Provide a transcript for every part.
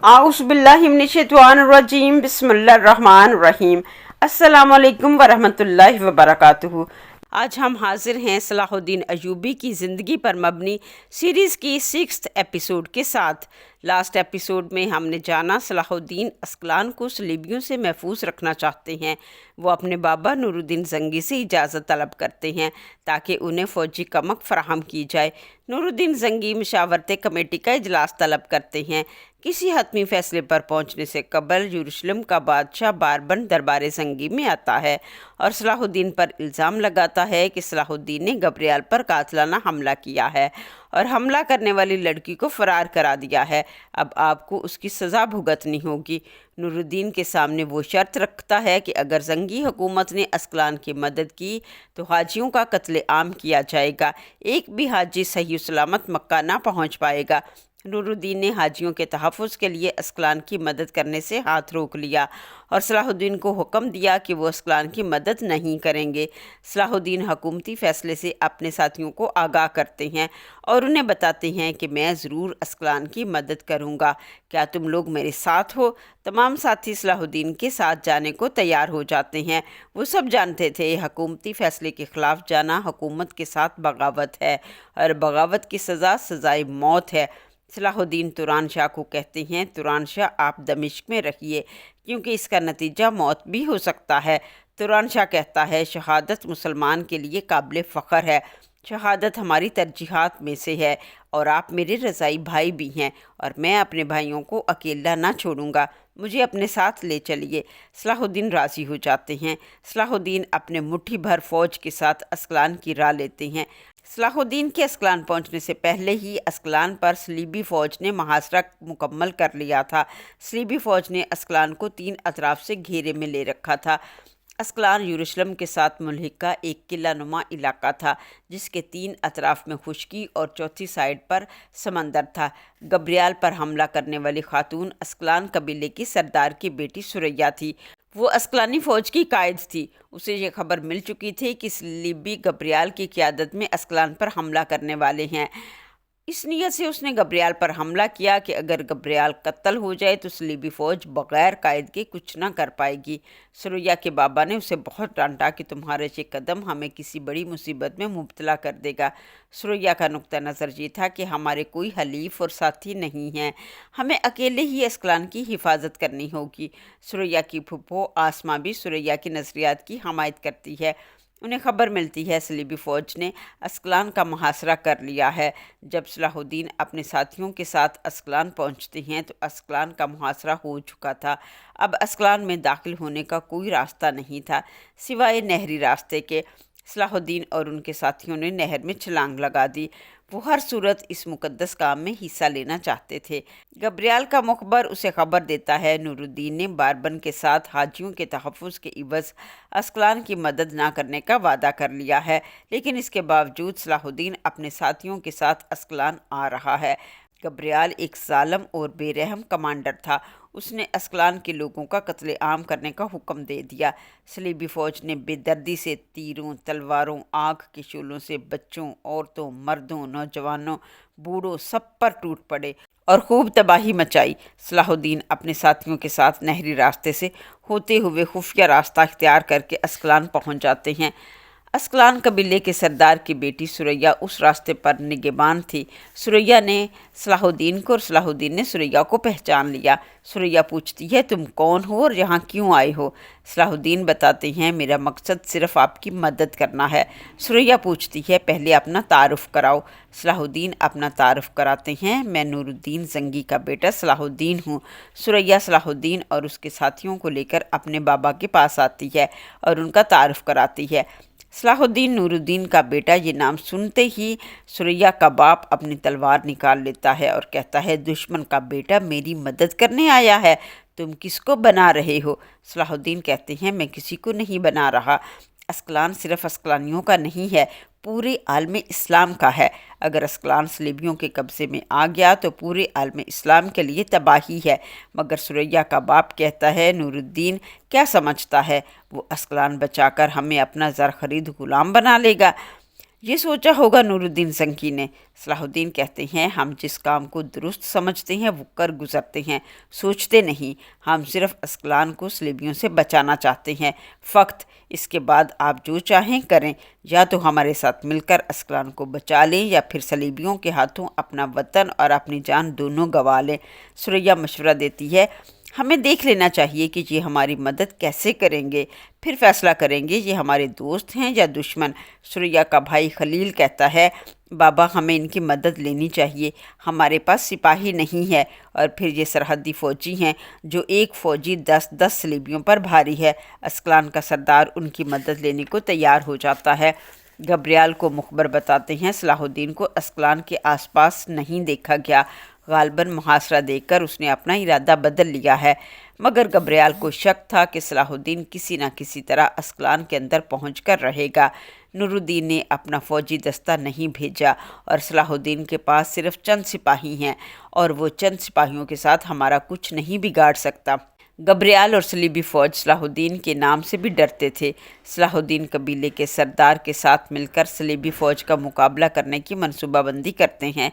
आउज़ बिल्लाहि मिनश्शैतानिर्रजीम बिस्मिल्लाहिर्रहमानिर्रहीम। अस्सलामु अलैकुम वरहमतुल्लाहि वबरकातुहू। आज हम हाजिर हैं सलाहुद्दीन अयूबी की ज़िंदगी पर मबनी सीरीज़ की 6th एपिसोड के साथ। लास्ट एपिसोड में हमने जाना सलाहुद्दीन अस्कलान को सलीबियों से महफूज रखना चाहते हैं। वो अपने बाबा नूरुद्दीन ज़ंगी से इजाज़त तलब करते हैं ताकि उन्हें फ़ौजी कमक फराहम की जाए। नूरुद्दीन ज़ंगी मशावरत कमेटी का इजलास तलब करते हैं। किसी हतमी फ़ैसले पर पहुंचने से कबल यरूशलेम का बादशाह बारबन दरबार ज़ंगी में आता है और सलाहुद्दीन पर इल्ज़ाम लगाता है कि सलाहुद्दीन ने गब्रियाल पर कातलाना हमला किया है और हमला करने वाली लड़की को फ़रार करा दिया है। अब आपको उसकी सज़ा भुगतनी होगी। नूरुद्दीन के सामने वो शर्त रखता है कि अगर ज़ंगी हुकूमत ने अस्कलान की मदद की तो हाजियों का कत्ले आम किया जाएगा। एक भी हाजी सही सलामत मक्का ना पहुँच पाएगा। नूरुद्दीन ने हाजियों के तहफ़्फ़ुज़ के लिए अस्कलान की मदद करने से हाथ रोक लिया और सलाहुद्दीन को हुक्म दिया कि वो अस्कलान की मदद नहीं करेंगे। सलाहुद्दीन हुकूमती फ़ैसले से अपने साथियों को आगाह करते हैं और उन्हें बताते हैं कि मैं ज़रूर अस्कलान की मदद करूँगा, क्या तुम लोग मेरे साथ हो? तमाम साथी सलाहुद्दीन के साथ जाने को तैयार हो जाते हैं। वो सब जानते थे हुकूमती फ़ैसले के ख़िलाफ़ जाना हुकूमत के साथ बगावत है और बगावत की सज़ा सज़ाए मौत है। सलाहुद्दीन तुरान शाह को कहते हैं, तुरान शाह आप दमिश्क में रहिए क्योंकि इसका नतीजा मौत भी हो सकता है। तुरान शाह कहता है, शहादत मुसलमान के लिए काबिल फ़ख्र है। शहादत हमारी तरजीहात में से है और आप मेरे रज़ाई भाई भी हैं और मैं अपने भाइयों को अकेला ना छोड़ूंगा, मुझे अपने साथ ले चलिए। सलाहुद्दीन राज़ी हो जाते हैं। सलाहुद्दीन अपने मुट्ठी भर फ़ौज के साथ अस्कलान की राह लेते हैं। सलाहुद्दीन के अस्कलान पहुंचने से पहले ही अस्कलान पर सलीबी फ़ौज ने मुहासरा मुकम्मल कर लिया था। सलीबी फ़ौज ने अस्कलान को 3 अतराफ से घेरे में ले रखा था। अस्कलान यरूशलेम के साथ मुल्हिका एक किला नुमा इलाका था जिसके 3 अतराफ में खुश्की और चौथी साइड पर समंदर था। गब्रियाल पर हमला करने वाली खातून अस्कलान कबीले की सरदार की बेटी सुरैया थी। वो अस्कलानी फ़ौज की कायद थी। उसे ये खबर मिल चुकी थी कि सलीबी गब्रियाल की क़ियादत में अस्कलान पर हमला करने वाले हैं। इस नीयत से उसने गब्रियाल पर हमला किया कि अगर गब्रियाल कत्ल हो जाए तो सलीबी फ़ौज बग़ैर कायद के कुछ ना कर पाएगी। सुरैया के बाबा ने उसे बहुत डांटा कि तुम्हारे ये कदम हमें किसी बड़ी मुसीबत में मुब्तला कर देगा। सुरैया का नुक्ता नज़र ये था कि हमारे कोई हलीफ और साथी नहीं हैं, हमें अकेले ही अस्कलान की हिफाजत करनी होगी। सुरैया की फुप्पो आसमा भी सुरैया की नज़रियात की हमायत करती है। उन्हें खबर मिलती है सलीबी फ़ौज ने अस्कलान का मुहासरा कर लिया है। जब सलाहुद्दीन अपने साथियों के साथ अस्कलान पहुंचते हैं तो अस्कलान का मुहासरा हो चुका था। अब अस्कलान में दाखिल होने का कोई रास्ता नहीं था सिवाय नहरी रास्ते के। सलाहुद्दीन और उनके साथियों ने नहर में छलांग लगा दी। वो हर सूरत इस मुकद्दस काम में हिस्सा लेना चाहते थे। गब्रियाल का मुखबर उसे खबर देता है, नूरुद्दीन ने बारबन के साथ हाजियों के तहफ़्फ़ुज़ के इवज़ अस्कलान की मदद ना करने का वादा कर लिया है, लेकिन इसके बावजूद सलाहुद्दीन अपने साथियों के साथ अस्कलान आ रहा है। गब्रियाल एक ज़ालिम और बेरहम कमांडर था। उसने अस्कलान के लोगों का कत्ले आम करने का हुक्म दे दिया। सलीबी फ़ौज ने बेदर्दी से तीरों, तलवारों, आग के शूलों से बच्चों, औरतों, मर्दों, नौजवानों, बूढ़ों सब पर टूट पड़े और खूब तबाही मचाई। सलाहुद्दीन अपने साथियों के साथ नहरी रास्ते से होते हुए खुफिया रास्ता इख्तियार करके अस्कलान पहुंच जाते हैं। अस्कलान कबीले के सरदार की बेटी सुरैया उस रास्ते पर निगहबान थी। सुरैया ने सलाहुद्दीन को और सलाहुद्दीन ने सुरैया को पहचान लिया। सुरैया पूछती है, तुम कौन हो और यहाँ क्यों आए हो? सलाहुद्दीन बताते हैं, मेरा मकसद सिर्फ़ आपकी मदद करना है। सुरैया पूछती है, पहले अपना तारुफ़ कराओ। सलाहुद्दीन अपना तारुफ़ कराते हैं, मैं नूरुद्दीन ज़ंगी का बेटा सलाहुद्दीन हूँ। सुरैया सलाहुद्दीन और उसके साथियों को लेकर अपने बाबा के पास आती है और उनका तारुफ़ कराती है। सलाहुद्दीन नूरुद्दीन का बेटा ये नाम सुनते ही सुरैया का बाप अपनी तलवार निकाल लेता है और कहता है, दुश्मन का बेटा मेरी मदद करने आया है, तुम किसको बना रहे हो? सलाहुद्दीन कहते हैं, मैं किसी को नहीं बना रहा। अस्कलान सिर्फ अस्कलानियों का नहीं है, पूरे आलम इस्लाम का है। अगर अस्कलान सलीबियों के कब्ज़े में आ गया तो पूरे आलम इस्लाम के लिए तबाही है। मगर सुरैया का बाप कहता है, नूरुद्दीन क्या समझता है, वो अस्कलान बचाकर हमें अपना ज़र खरीद ग़ुलाम बना लेगा? یہ سوچا ہوگا نورالدین زنکی نے۔ صلاح الدین کہتے ہیں ہم جس کام کو درست سمجھتے ہیں وہ کر گزرتے ہیں، سوچتے نہیں۔ ہم صرف اسکلان کو صلیبیوں سے بچانا چاہتے ہیں، فقط۔ اس کے بعد آپ جو چاہیں کریں، یا تو ہمارے ساتھ مل کر اسکلان کو بچا لیں یا پھر صلیبیوں کے ہاتھوں اپنا وطن اور اپنی جان دونوں گنوا لیں۔ ثریا مشورہ دیتی ہے ہمیں دیکھ لینا چاہیے کہ یہ ہماری مدد کیسے کریں گے، پھر فیصلہ کریں گے یہ ہمارے دوست ہیں یا دشمن۔ ثریا کا بھائی خلیل کہتا ہے بابا ہمیں ان کی مدد لینی چاہیے، ہمارے پاس سپاہی نہیں ہے، اور پھر یہ سرحدی فوجی ہیں جو ایک فوجی 10 صلیبیوں پر بھاری ہے۔ اسکلان کا سردار ان کی مدد لینے کو تیار ہو جاتا ہے۔ گبریال کو مخبر بتاتے ہیں صلاح الدین کو اسکلان کے آس پاس نہیں دیکھا گیا، غالباً محاصرہ دیکھ کر اس نے اپنا ارادہ بدل لیا ہے۔ مگر گبریال کو شک تھا کہ صلاح الدین کسی نہ کسی طرح اسکلان کے اندر پہنچ کر رہے گا۔ نورالدین نے اپنا فوجی دستہ نہیں بھیجا، اور صلاح الدین کے پاس صرف چند سپاہی ہیں، اور وہ چند سپاہیوں کے ساتھ ہمارا کچھ نہیں بگاڑ سکتا۔ گبریال اور صلیبی فوج صلاح الدین کے نام سے بھی ڈرتے تھے۔ صلاح الدین قبیلے کے سردار کے ساتھ مل کر صلیبی فوج کا مقابلہ کرنے کی منصوبہ بندی کرتے ہیں۔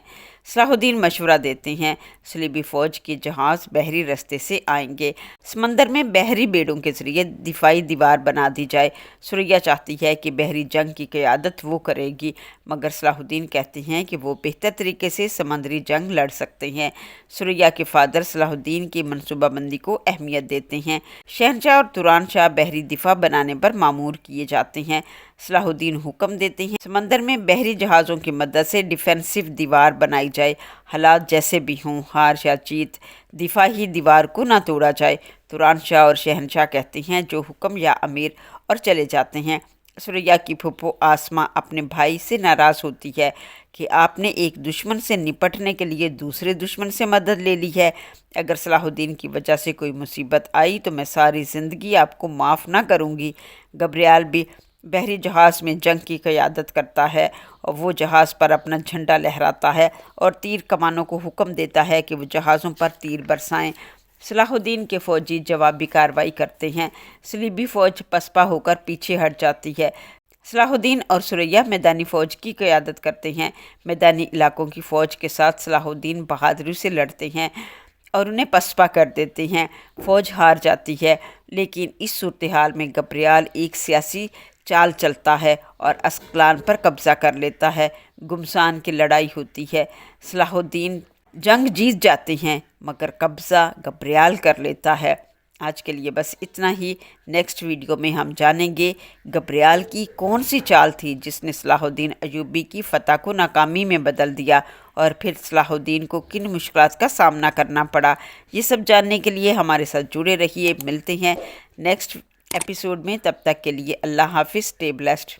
صلاح الدین مشورہ دیتے ہیں صلیبی فوج کے جہاز بحری رستے سے آئیں گے، سمندر میں بحری بیڑوں کے ذریعے دفاعی دیوار بنا دی جائے۔ ثریا چاہتی ہے کہ بحری جنگ کی قیادت وہ کرے گی، مگر صلاح الدین کہتے ہیں کہ وہ بہتر طریقے سے سمندری جنگ لڑ سکتے ہیں۔ ثریا کے فادر صلاح الدین کی منصوبہ بندی کو اہمیت دیتے ہیں۔ شہنشاہ اور توران شاہ بحری دفاع بنانے پر مامور کیے جاتے ہیں۔ صلاح الدین حکم دیتے ہیں سمندر میں بحری جہازوں کی مدد سے ڈیفینسو دیوار بنائی جائے، حالات جیسے بھی ہوں، ہار یا جیت، دفاعی دیوار کو نہ توڑا جائے۔ توران شاہ اور شہنشاہ کہتے ہیں جو حکم یا امیر، اور چلے جاتے ہیں۔ ثریا کی پھپھو آسما اپنے بھائی سے ناراض ہوتی ہے کہ آپ نے ایک دشمن سے نپٹنے کے لیے دوسرے دشمن سے مدد لے لی ہے۔ اگر صلاح الدین کی وجہ سے کوئی مصیبت آئی تو میں ساری زندگی آپ کو معاف نہ کروں گی۔ گبریال بھی بحری جہاز میں جنگ کی قیادت کرتا ہے، اور وہ جہاز پر اپنا جھنڈا لہراتا ہے اور تیر کمانوں کو حکم دیتا ہے کہ وہ جہازوں پر تیر برسائیں۔ صلاح الدین کے فوجی جوابی کارروائی کرتے ہیں، صلیبی فوج پسپا ہو کر پیچھے ہٹ جاتی ہے۔ صلاح الدین اور ثریا میدانی فوج کی قیادت کرتے ہیں۔ میدانی علاقوں کی فوج کے ساتھ صلاح الدین بہادری سے لڑتے ہیں اور انہیں پسپا کر دیتے ہیں۔ فوج ہار جاتی ہے، لیکن اس صورتحال میں گبریال ایک سیاسی چال چلتا ہے اور اسکلان پر قبضہ کر لیتا ہے۔ گمسان کی لڑائی ہوتی ہے، صلاح الدین جنگ جیت جاتے ہیں، مگر قبضہ گبریال کر لیتا ہے۔ آج کے لیے بس اتنا ہی۔ نیکسٹ ویڈیو میں ہم جانیں گے گبریال کی کون سی چال تھی جس نے صلاح الدین ایوبی کی فتح کو ناکامی میں بدل دیا، اور پھر صلاح الدین کو کن مشکلات کا سامنا کرنا پڑا۔ یہ سب جاننے کے لیے ہمارے ساتھ جڑے رہیے۔ ملتے ہیں نیکسٹ ایپیسوڈ میں، تب تک کے لیے اللہ حافظ، اسٹے بلیسڈ۔